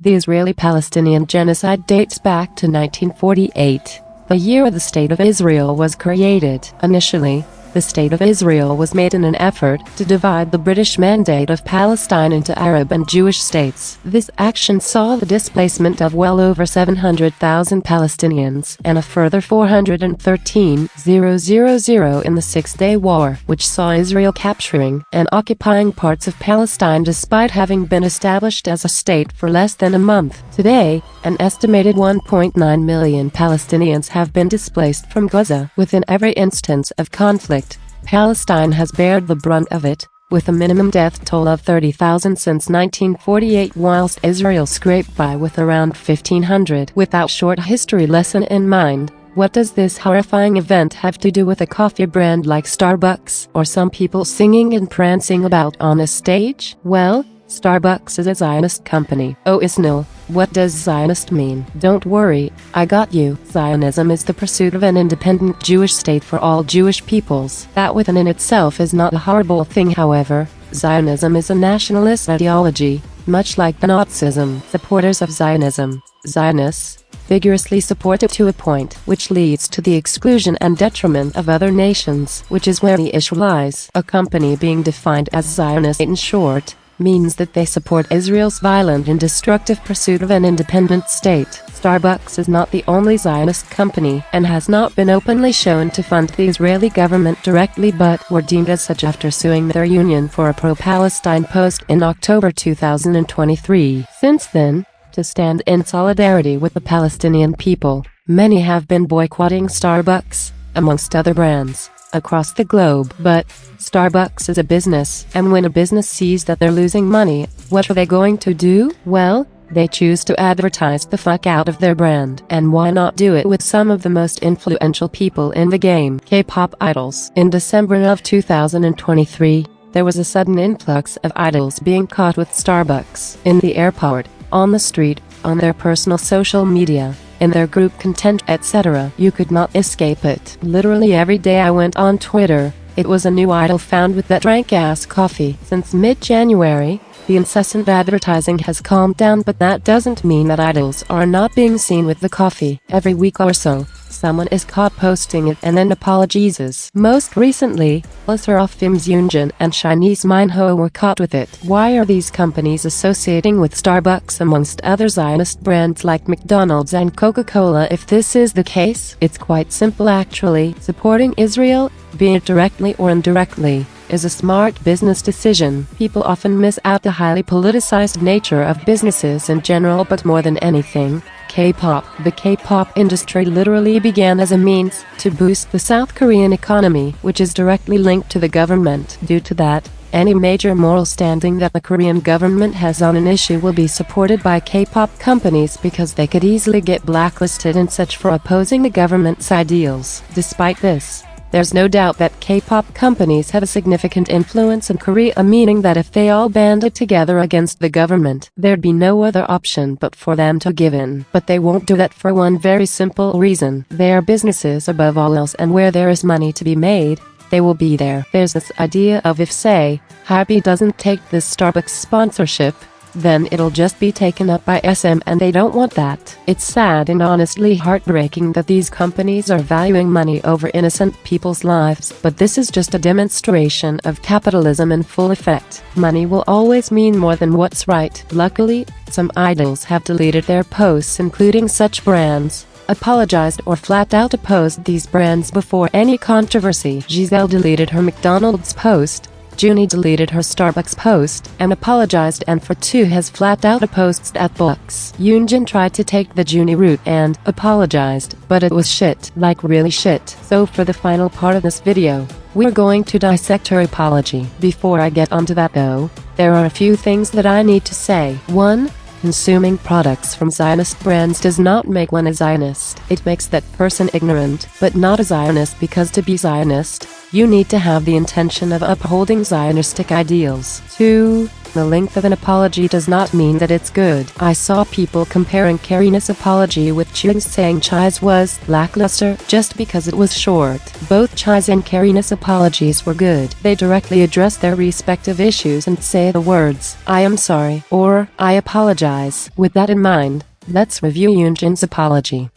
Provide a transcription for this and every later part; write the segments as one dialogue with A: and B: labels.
A: The Israeli-Palestinian genocide dates back to 1948, the year the State of Israel was created. Initially, the State of Israel was made in an effort to divide the British Mandate of Palestine into Arab and Jewish states. This action saw the displacement of well over 700,000 Palestinians and a further 413,000 in the Six-Day War, which saw Israel capturing and occupying parts of Palestine despite having been established as a state for less than a month. Today, an estimated 1.9 million Palestinians have been displaced from Gaza. Within every instance of conflict, Palestine has bared the brunt of it, with a minimum death toll of 30,000 since 1948, whilst Israel scraped by with around 1,500. With that short history lesson in mind, what does this horrifying event have to do with a coffee brand like Starbucks, or some people singing and prancing about on a stage? Well, Starbucks is a Zionist company. Oh, isnelle, what does Zionist mean? Don't worry, I got you. Zionism is the pursuit of an independent Jewish state for all Jewish peoples. That within itself is not a horrible thing. However, Zionism is a nationalist ideology, much like Nazism. Supporters of Zionism, Zionists, vigorously support it to a point which leads to the exclusion and detriment of other nations, which is where the issue lies. A company being defined as Zionist in short means that they support Israel's violent and destructive pursuit of an independent state. Starbucks is not the only Zionist company and has not been openly shown to fund the Israeli government directly, but were deemed as such after suing their union for a pro-Palestine post in October 2023. Since then, to stand in solidarity with the Palestinian people, many have been boycotting Starbucks, amongst other brands, across the globe. But Starbucks is a business, and when a business sees that they're losing money, what are they going to do? Well, they choose to advertise the fuck out of their brand. And why not do it with some of the most influential people in the game, K-pop idols? In December of 2023, there was a sudden influx of idols being caught with Starbucks in the airport, on the street, on their personal social media, in their group content, etc. You could not escape it. Literally every day I went on Twitter, it was a new idol found with that rank-ass coffee. Since mid-January, the incessant advertising has calmed down, but that doesn't mean that idols are not being seen with the coffee. Every week or so, someone is caught posting it and then apologizes. Most recently, Seraphim's Yunjin and Chinese Minho were caught with it. Why are these companies associating with Starbucks amongst other Zionist brands like McDonald's and Coca-Cola? If this is the case, it's quite simple actually. Supporting Israel, be it directly or indirectly, is a smart business decision. People often miss out the highly politicized nature of businesses in general, but more than anything, K-pop. The K-pop industry literally began as a means to boost the South Korean economy, which is directly linked to the government. Due to that, any major moral standing that the Korean government has on an issue will be supported by K-pop companies, because they could easily get blacklisted and such for opposing the government's ideals. Despite this, there's no doubt that K-pop companies have a significant influence in Korea, meaning that if they all banded together against the government, there'd be no other option but for them to give in. But they won't do that for one very simple reason. They are businesses above all else, and where there is money to be made, they will be there. There's this idea of, if say, Happy doesn't take this Starbucks sponsorship, then it'll just be taken up by SM, and they don't want that. It's sad and honestly heartbreaking that these companies are valuing money over innocent people's lives, but this is just a demonstration of capitalism in full effect. Money will always mean more than what's right. Luckily, some idols have deleted their posts, including such brands, apologized or flat out opposed these brands before any controversy. Giselle deleted her McDonald's post, Junie deleted her Starbucks post and apologized, and for two has flat out opposed at books. Yunjin tried to take the Junie route and apologized, but it was shit, like really shit. So for the final part of this video, we're going to dissect her apology. Before I get onto that though, there are a few things that I need to say. 1. Consuming products from Zionist brands does not make one a Zionist. It makes that person ignorant, but not a Zionist, because to be Zionist, you need to have the intention of upholding Zionistic ideals. 2. The length of an apology does not mean that it's good. I saw people comparing Karina's apology with Chung's, saying Chai's was lackluster just because it was short. Both Chai's and Karina's apologies were good. They directly address their respective issues and say the words, "I am sorry" or "I apologize." With that in mind, let's review Yunjin's apology.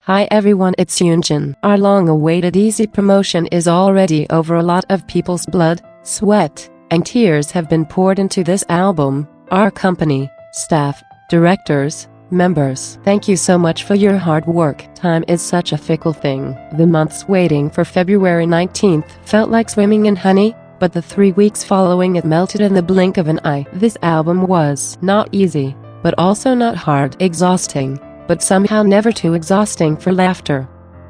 A: Hi everyone, it's Yunjin. Our long-awaited easy promotion is already over. A lot of people's blood, sweat, and tears have been poured into this album. Our company, staff, directors, members, thank you so much for your hard work. Time is such a fickle thing. The months waiting for February 19th felt like swimming in honey, but the 3 weeks following it melted in the blink of an eye. This album was not easy, but also not hard. Exhausting, but somehow never too exhausting for laughter.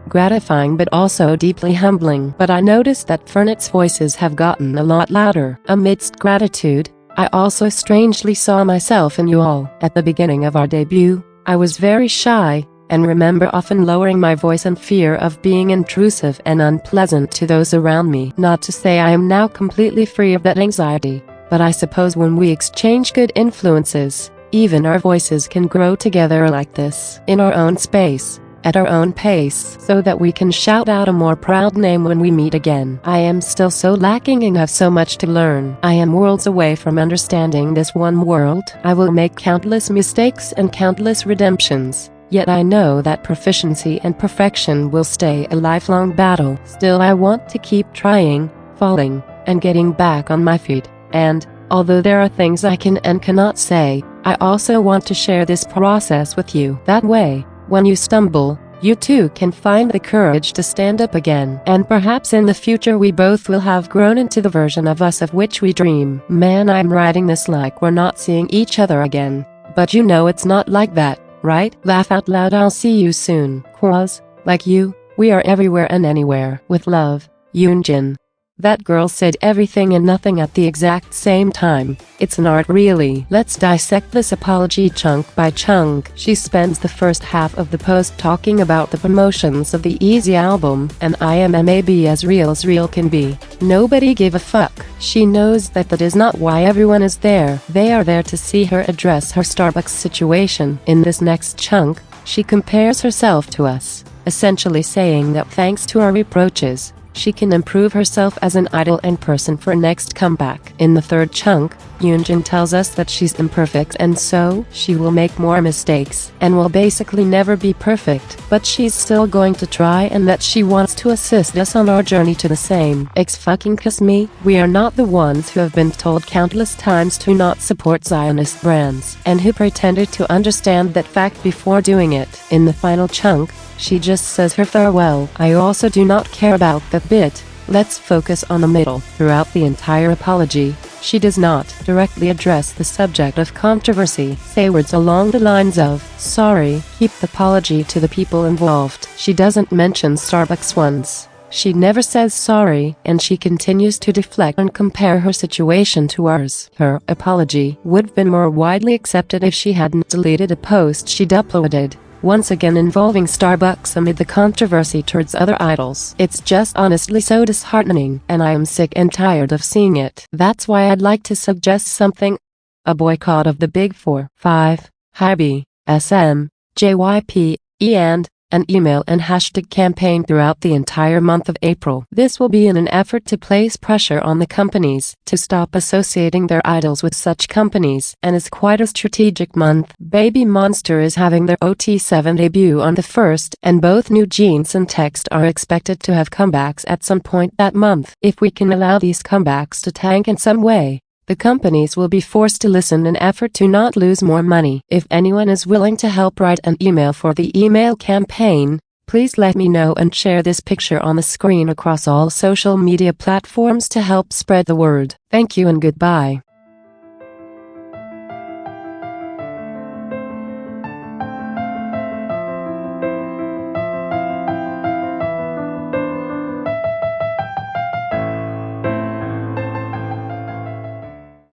A: Gratifying but also deeply humbling. But I noticed that Fernet's voices have gotten a lot louder. Amidst gratitude, I also strangely saw myself in you all. At the beginning of our debut, I was very shy, and remember often lowering my voice in fear of being intrusive and unpleasant to those around me. Not to say I am now completely free of that anxiety, but I suppose when we exchange good influences, even our voices can grow together like this, in our own space, at our own pace, so that we can shout out a more proud name when we meet again. I am still so lacking and have so much to learn. I am worlds away from understanding this one world. I will make countless mistakes and countless redemptions, yet I know that proficiency and perfection will stay a lifelong battle. Still, I want to keep trying, falling, and getting back on my feet. And, although there are things I can and cannot say, I also want to share this process with you. That way, when you stumble, you too can find the courage to stand up again. And perhaps in the future we both will have grown into the version of us of which we dream. Man, I'm writing this like we're not seeing each other again. But you know it's not like that, right? Laugh out loud. I'll see you soon. Quaz, like you, we are everywhere and anywhere. With love, Yunjin. That girl said everything and nothing at the exact same time. It's an art, really. Let's dissect this apology chunk by chunk. She spends the first half of the post talking about the promotions of the Easy album, and I am maybe as real can be. Nobody give a fuck. She knows that is not why everyone is there. They are there to see her address her Starbucks situation. In this next chunk, she compares herself to us, essentially saying that thanks to our reproaches, she can improve herself as an idol and person for next comeback. In the third chunk, Yunjin tells us that she's imperfect and so she will make more mistakes and will basically never be perfect, but she's still going to try and that she wants to assist us on our journey to the same. X-fucking-kiss me. We are not the ones who have been told countless times to not support Zionist brands and who pretended to understand that fact before doing it. In the final chunk, she just says her farewell. I also do not care about that bit. Let's focus on the middle. Throughout the entire apology, she does not directly address the subject of controversy. Say words along the lines of, sorry, keep the apology to the people involved. She doesn't mention Starbucks once. She never says sorry, and she continues to deflect and compare her situation to ours. Her apology would have been more widely accepted if she hadn't deleted a post she'd uploaded, once again involving Starbucks amid the controversy towards other idols. It's just honestly so disheartening, and I am sick and tired of seeing it. That's why I'd like to suggest something. A boycott of the big 4, 5, HIB, SM, JYP, and an email and hashtag campaign throughout the entire month of April. This will be in an effort to place pressure on the companies to stop associating their idols with such companies, and is quite a strategic month. Baby Monster is having their OT7 debut on the 1st, and both New Jeans and Text are expected to have comebacks at some point that month. If we can allow these comebacks to tank in some way, the companies will be forced to listen in an effort to not lose more money. If anyone is willing to help write an email for the email campaign, please let me know and share this picture on the screen across all social media platforms to help spread the word. Thank you and goodbye.